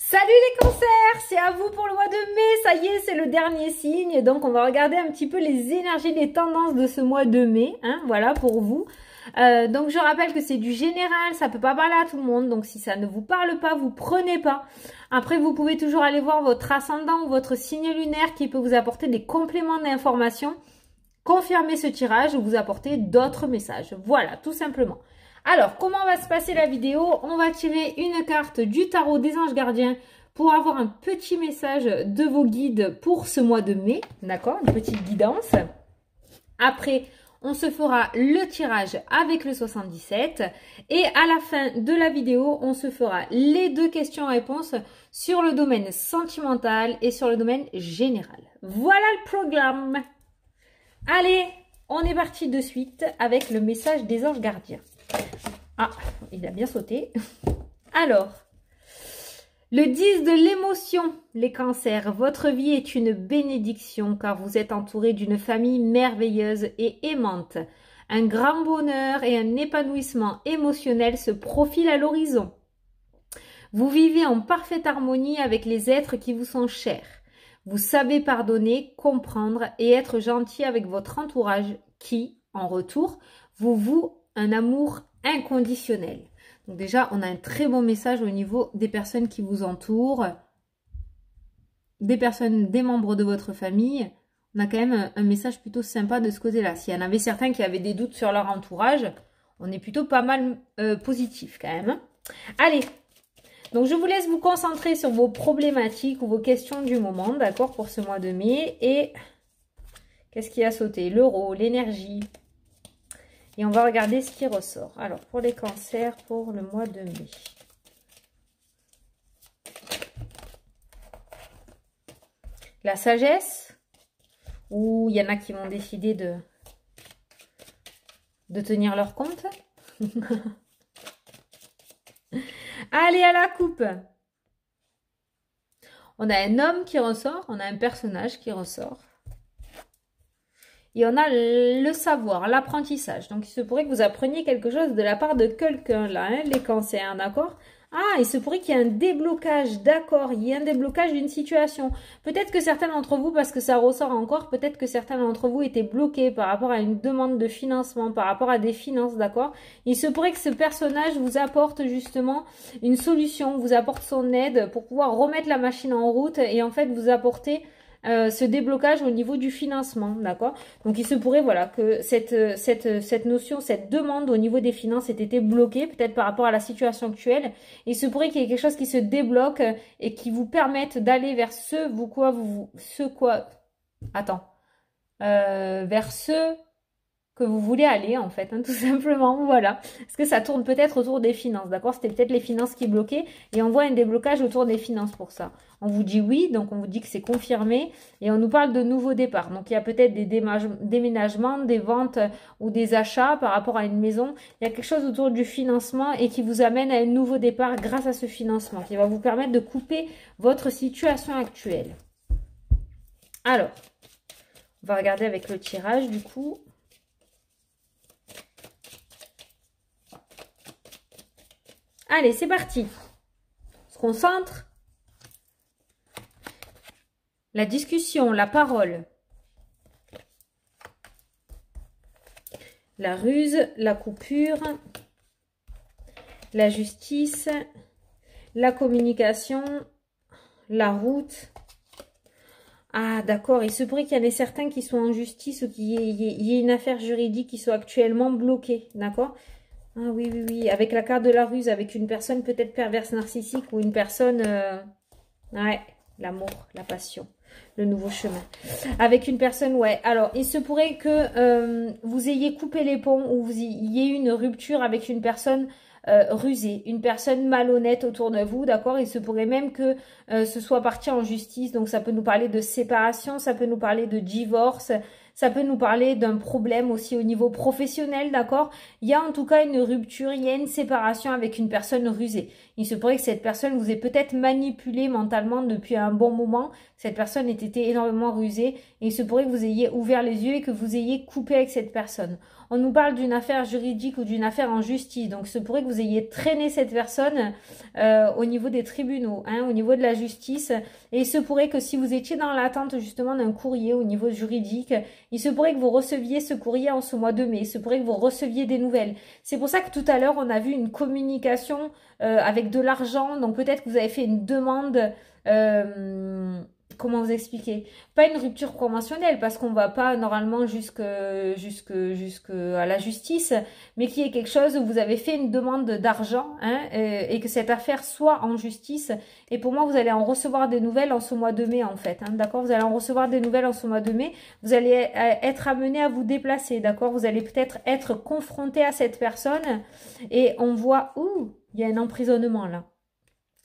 Salut les cancers, c'est à vous pour le mois de mai, ça y est, c'est le dernier signe. Donc on va regarder un petit peu les énergies, les tendances de ce mois de mai, hein, voilà pour vous. Donc je rappelle que c'est du général, ça peut pas parler à tout le monde, donc si ça ne vous parle pas, vous prenez pas. Après vous pouvez toujours aller voir votre ascendant ou votre signe lunaire qui peut vous apporter des compléments d'informations, confirmer ce tirage ou vous apporter d'autres messages. Voilà, tout simplement. Alors, comment va se passer la vidéo? On va tirer une carte du tarot des anges gardiens pour avoir un petit message de vos guides pour ce mois de mai. D'accord? Une petite guidance. Après, on se fera le tirage avec le 77. Et à la fin de la vidéo, on se fera les deux questions-réponses sur le domaine sentimental et sur le domaine général. Voilà le programme. Allez, on est parti de suite avec le message des anges gardiens. Ah, il a bien sauté. Alors, le 10 de l'émotion, les cancers. Votre vie est une bénédiction car vous êtes entouré d'une famille merveilleuse et aimante. Un grand bonheur et un épanouissement émotionnel se profilent à l'horizon. Vous vivez en parfaite harmonie avec les êtres qui vous sont chers. Vous savez pardonner, comprendre et être gentil avec votre entourage qui, en retour, vous voue un amour inconditionnel. Donc déjà, on a un très bon message au niveau des personnes qui vous entourent, des personnes, des membres de votre famille. On a quand même un message plutôt sympa de ce côté-là. S'il y en avait certains qui avaient des doutes sur leur entourage, on est plutôt pas mal positif quand même. Allez, donc je vous laisse vous concentrer sur vos problématiques ou vos questions du moment, d'accord, pour ce mois de mai. Et qu'est-ce qui a sauté? L'euro, l'énergie. Et on va regarder ce qui ressort. Alors, pour les cancers, pour le mois de mai. La sagesse, ou il y en a qui vont décider de tenir leur compte. Allez, à la coupe. On a un homme qui ressort, on a un personnage qui ressort. Et on a le savoir, l'apprentissage. Donc, il se pourrait que vous appreniez quelque chose de la part de quelqu'un, là, hein, les cancers, d'accord? Ah, il se pourrait qu'il y ait un déblocage, d'accord, il y ait un déblocage d'une situation. Peut-être que certains d'entre vous, parce que ça ressort encore, peut-être que certains d'entre vous étaient bloqués par rapport à une demande de financement, par rapport à des finances, d'accord? Il se pourrait que ce personnage vous apporte justement une solution, vous apporte son aide pour pouvoir remettre la machine en route et en fait vous apporter ce déblocage au niveau du financement, d'accord? Donc il se pourrait, voilà, que cette notion, cette demande au niveau des finances ait été bloquée, peut-être par rapport à la situation actuelle. Il se pourrait qu'il y ait quelque chose qui se débloque et qui vous permette d'aller vers vers ce que vous voulez aller, en fait, hein, tout simplement, voilà. Parce que ça tourne peut-être autour des finances, d'accord? C'était peut-être les finances qui bloquaient et on voit un déblocage autour des finances pour ça. On vous dit oui, donc on vous dit que c'est confirmé et on nous parle de nouveaux départs. Donc il y a peut-être des déménagements, des ventes ou des achats par rapport à une maison. Il y a quelque chose autour du financement et qui vous amène à un nouveau départ grâce à ce financement qui va vous permettre de couper votre situation actuelle. Alors, on va regarder avec le tirage du coup. Allez, c'est parti. On se concentre. La discussion, la parole. La ruse, la coupure. La justice. La communication. La route. Ah, d'accord. Il se pourrait qu'il y en ait certains qui soient en justice ou qu'il y ait une affaire juridique qui soit actuellement bloquée. D'accord ? Ah oui, oui, oui. Avec la carte de la ruse, avec une personne peut-être perverse narcissique ou une personne... Ouais, l'amour, la passion, le nouveau chemin. Avec une personne, ouais. Alors, il se pourrait que vous ayez coupé les ponts ou il y ait eu une rupture avec une personne rusée, une personne malhonnête autour de vous, d'accord? Il se pourrait même que ce soit parti en justice, donc ça peut nous parler de séparation, ça peut nous parler de divorce, Ça peut nous parler d'un problème aussi au niveau professionnel, d'accord? Il y a en tout cas une rupture, il y a une séparation avec une personne rusée. Il se pourrait que cette personne vous ait peut-être manipulé mentalement depuis un bon moment. Cette personne ait été énormément rusée et il se pourrait que vous ayez ouvert les yeux et que vous ayez coupé avec cette personne. On nous parle d'une affaire juridique ou d'une affaire en justice. Donc, il se pourrait que vous ayez traîné cette personne au niveau des tribunaux, hein, au niveau de la justice. Et il se pourrait que si vous étiez dans l'attente justement d'un courrier au niveau juridique, il se pourrait que vous receviez ce courrier en ce mois de mai. Il se pourrait que vous receviez des nouvelles. C'est pour ça que tout à l'heure, on a vu une communication avec de l'argent. Donc, peut-être que vous avez fait une demande... comment vous expliquer? Pas une rupture conventionnelle parce qu'on va pas normalement jusque à la justice, mais qu'il y ait quelque chose où vous avez fait une demande d'argent, hein, et que cette affaire soit en justice. Et pour moi, vous allez en recevoir des nouvelles en ce mois de mai en fait, hein, d'accord? Vous allez en recevoir des nouvelles en ce mois de mai. Vous allez être amené à vous déplacer, d'accord? Vous allez peut-être être confronté à cette personne et on voit, ouh, il y a un emprisonnement là.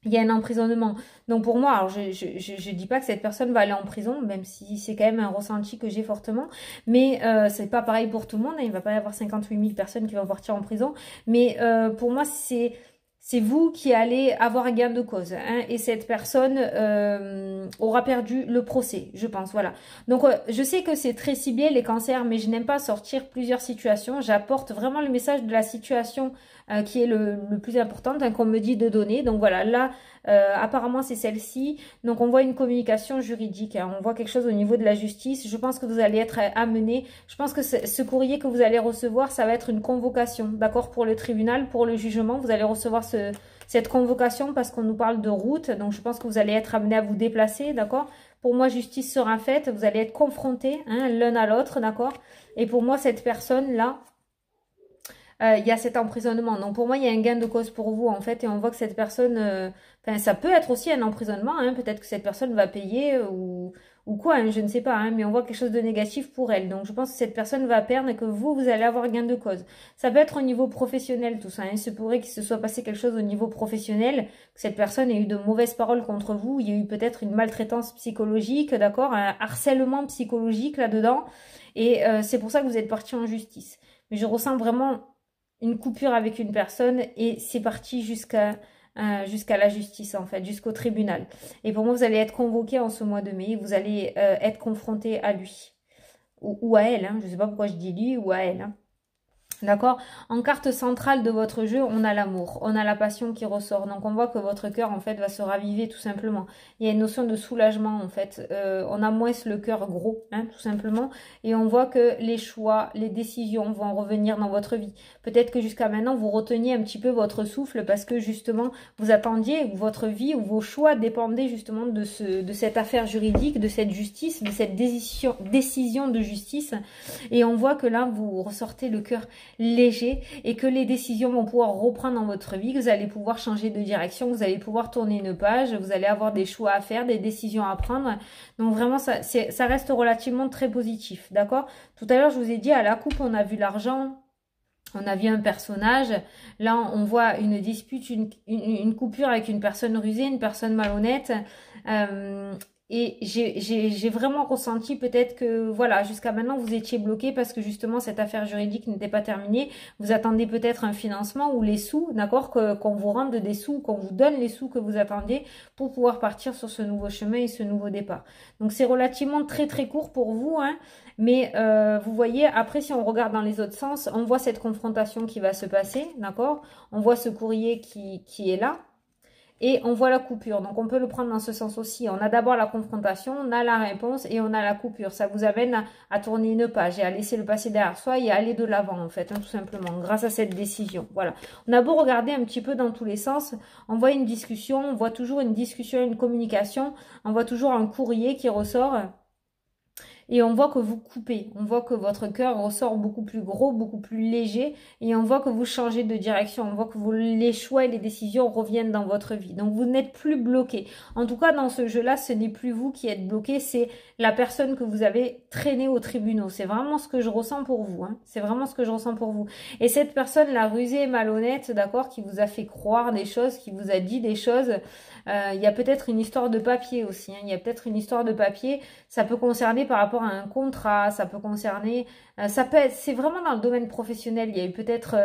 Il y a un emprisonnement. Donc pour moi, alors je dis pas que cette personne va aller en prison, même si c'est quand même un ressenti que j'ai fortement. Mais c'est pas pareil pour tout le monde. Hein, il va pas y avoir 58 000 personnes qui vont partir en prison. Mais pour moi, c'est vous qui allez avoir gain de cause. Hein, et cette personne aura perdu le procès, je pense. Voilà. Donc je sais que c'est très ciblé les cancers, mais je n'aime pas sortir plusieurs situations. J'apporte vraiment le message de la situation qui est le plus important, hein, qu'on me dit de donner. Donc voilà, là, apparemment c'est celle-ci. Donc on voit une communication juridique, hein, on voit quelque chose au niveau de la justice. Je pense que vous allez être amené, je pense que ce courrier que vous allez recevoir, ça va être une convocation, d'accord, pour le tribunal, pour le jugement. Vous allez recevoir cette convocation parce qu'on nous parle de route. Donc je pense que vous allez être amené à vous déplacer, d'accord. Pour moi, justice sera faite, vous allez être confrontés, hein, l'un à l'autre, d'accord. Et pour moi, cette personne-là, il y a cet emprisonnement. Donc pour moi, il y a un gain de cause pour vous en fait. Et on voit que cette personne, enfin ça peut être aussi un emprisonnement. Hein, peut-être que cette personne va payer ou quoi, hein, je ne sais pas. Hein, mais on voit quelque chose de négatif pour elle. Donc je pense que cette personne va perdre et que vous allez avoir gain de cause. Ça peut être au niveau professionnel tout ça. Hein. Il se pourrait qu'il se soit passé quelque chose au niveau professionnel, que cette personne ait eu de mauvaises paroles contre vous. Il y a eu peut-être une maltraitance psychologique, d'accord, un harcèlement psychologique là-dedans. Et c'est pour ça que vous êtes parti en justice. Mais je ressens vraiment une coupure avec une personne et c'est parti jusqu'à la justice en fait, jusqu'au tribunal. Et pour moi, vous allez être convoqué en ce mois de mai, vous allez être confronté à lui ou à elle, hein. Je ne sais pas pourquoi je dis lui ou à elle. Hein. D'accord? En carte centrale de votre jeu, on a l'amour, on a la passion qui ressort. Donc on voit que votre cœur en fait va se raviver tout simplement. Il y a une notion de soulagement en fait. On a moins le cœur gros, hein, tout simplement. Et on voit que les choix, les décisions vont revenir dans votre vie. Peut-être que jusqu'à maintenant vous reteniez un petit peu votre souffle parce que justement vous attendiez ou votre vie ou vos choix dépendaient justement de cette affaire juridique, de cette justice, de cette décision de justice. Et on voit que là vous ressortez le cœur léger et que les décisions vont pouvoir reprendre dans votre vie, que vous allez pouvoir changer de direction, que vous allez pouvoir tourner une page, vous allez avoir des choix à faire, des décisions à prendre. Donc vraiment, ça reste relativement très positif, d'accord? Tout à l'heure, je vous ai dit, à la coupe, on a vu l'argent, on a vu un personnage. Là, on voit une dispute, une coupure avec une personne rusée, une personne malhonnête. Et j'ai vraiment ressenti peut-être que, voilà, jusqu'à maintenant, vous étiez bloqué parce que justement, cette affaire juridique n'était pas terminée. Vous attendez peut-être un financement ou les sous, d'accord, qu'on vous rende des sous, qu'on vous donne les sous que vous attendiez pour pouvoir partir sur ce nouveau chemin et ce nouveau départ. Donc, c'est relativement très, très court pour vous, hein. Mais vous voyez, après, si on regarde dans les autres sens, on voit cette confrontation qui va se passer, d'accord? On voit ce courrier qui est là. Et on voit la coupure. Donc, on peut le prendre dans ce sens aussi. On a d'abord la confrontation, on a la réponse et on a la coupure. Ça vous amène à tourner une page et à laisser le passé derrière soi et à aller de l'avant, en fait, hein, tout simplement, grâce à cette décision. Voilà. On a beau regarder un petit peu dans tous les sens, on voit une discussion, on voit toujours une discussion, une communication, on voit toujours un courrier qui ressort. Et on voit que vous coupez, on voit que votre cœur ressort beaucoup plus gros, beaucoup plus léger, et on voit que vous changez de direction, on voit que les choix et les décisions reviennent dans votre vie. Donc vous n'êtes plus bloqué. En tout cas, dans ce jeu-là, ce n'est plus vous qui êtes bloqué, c'est la personne que vous avez traînée au tribunal. C'est vraiment ce que je ressens pour vous. Hein. C'est vraiment ce que je ressens pour vous. Et cette personne, la rusée et malhonnête, d'accord, qui vous a fait croire des choses, qui vous a dit des choses, il y a peut-être une histoire de papier aussi. Hein. Il y a peut-être une histoire de papier. Ça peut concerner par rapport rapport à un contrat, ça peut concerner, c'est vraiment dans le domaine professionnel. Il y a eu peut-être,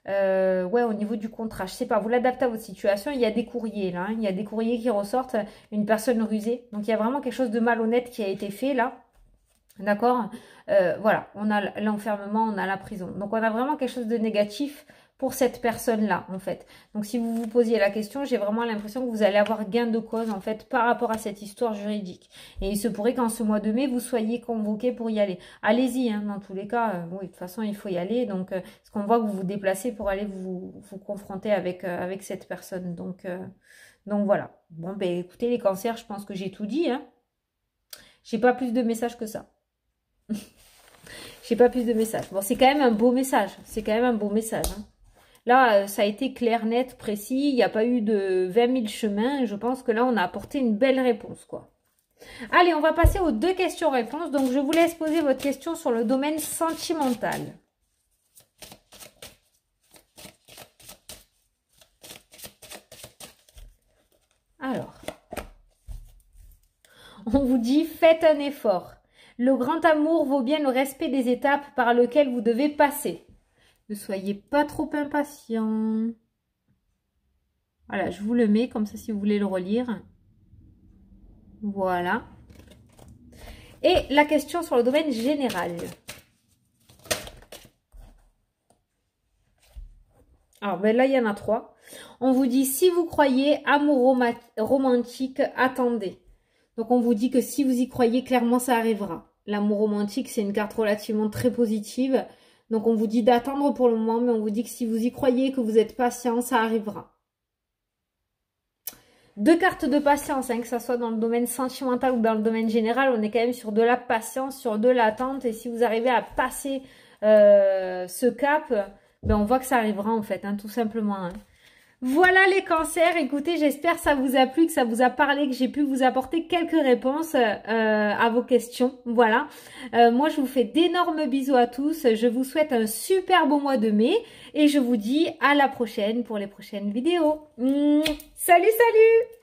ouais, au niveau du contrat, je sais pas, vous l'adaptez à votre situation. Il y a des courriers là, hein, il y a des courriers qui ressortent, une personne rusée. Donc il y a vraiment quelque chose de malhonnête qui a été fait là. D'accord, voilà, on a l'enfermement, on a la prison. Donc, on a vraiment quelque chose de négatif pour cette personne-là, en fait. Donc, si vous vous posiez la question, j'ai vraiment l'impression que vous allez avoir gain de cause, en fait, par rapport à cette histoire juridique. Et il se pourrait qu'en ce mois de mai, vous soyez convoqué pour y aller. Allez-y, hein, dans tous les cas. Oui, de toute façon, il faut y aller. Donc, parce qu'on voit que vous vous déplacez pour aller vous confronter avec cette personne. Donc, voilà. Bon, ben, écoutez, les cancers, je pense que j'ai tout dit, hein. J'ai pas plus de messages que ça. J'ai pas plus de messages. Bon, c'est quand même un beau message. C'est quand même un beau message. Hein. Là, ça a été clair, net, précis. Il n'y a pas eu de 20 000 chemins. Je pense que là, on a apporté une belle réponse, quoi. Allez, on va passer aux 2 questions-réponses. Donc, je vous laisse poser votre question sur le domaine sentimental. Alors, on vous dit, faites un effort. Le grand amour vaut bien le respect des étapes par lesquelles vous devez passer. Ne soyez pas trop impatient. Voilà, je vous le mets comme ça si vous voulez le relire. Voilà. Et la question sur le domaine général. Alors, ben là, il y en a 3. On vous dit, si vous croyez amour romantique, attendez. Donc, on vous dit que si vous y croyez, clairement, ça arrivera. L'amour romantique, c'est une carte relativement très positive. Donc, on vous dit d'attendre pour le moment, mais on vous dit que si vous y croyez, que vous êtes patient, ça arrivera. 2 cartes de patience, hein, que ça soit dans le domaine sentimental ou dans le domaine général. On est quand même sur de la patience, sur de l'attente. Et si vous arrivez à passer ce cap, ben, on voit que ça arrivera en fait, hein, tout simplement. Hein. Voilà les cancers, écoutez, j'espère que ça vous a plu, que ça vous a parlé, que j'ai pu vous apporter quelques réponses à vos questions. Voilà, moi je vous fais d'énormes bisous à tous, je vous souhaite un super beau mois de mai et je vous dis à la prochaine pour les prochaines vidéos. Salut, salut!